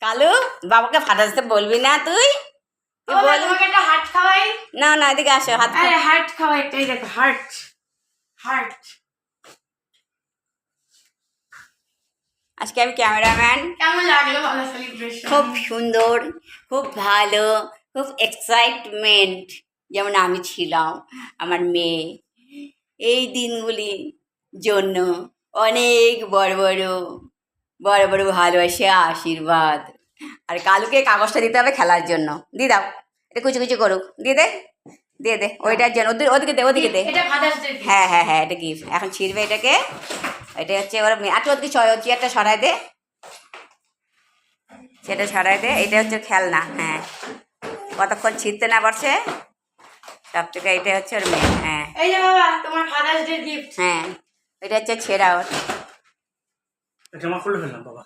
কালু বাবাকে ফাটাস ডে বলবি না তুই? তুই বল। তোমাকে একটা হার্ট খাওয়াই। না না, এদিকে আসো, হাত আরে হার্ট খাওয়াই, এই দেখো হার্ট। হার্ট। আজকে আমি ক্যামেরাম্যান। কেমন লাগলো বলো সেলিব্রেশন? খুব সুন্দর, খুব ভালো, খুব এক্সাইটমেন্ট যেমন আমি ছিলাম আমার মেয়ে এই দিনগুলি জন্য অনেক বড় বড় বড় বড় ভালোবাসা আশীর্বাদ। আর কালুকে কাগজটা দিতে হবে খেলার জন্য। দিয়ে দাও, এটা কুচি কুচি করুক, দিয়ে দে, দিয়ে দে ওইটার জন্য। ওদিকে দে, ওদিকে দে। এটা ফাদার্স ডে। হ্যাঁ হ্যাঁ হ্যাঁ, এটা গিফট। এখন ছিঁড়বে এটাকে। এটা হচ্ছে ওরা একটু ওদিকে চেয়ারটা সরাই দে, সেটা সরাই দে। এটা হচ্ছে খেলনা। হ্যাঁ, কতক্ষণ ছিঁড়তে না পারছে সব থেকে। এটা হচ্ছে ওর মেয়ে। হ্যাঁ, এই যে বাবা তোমার ফাদার্স ডে গিফট। হ্যাঁ, এটা হচ্ছে ছেঁড়া ওর। জামা খুলে ফেললাম বাবা।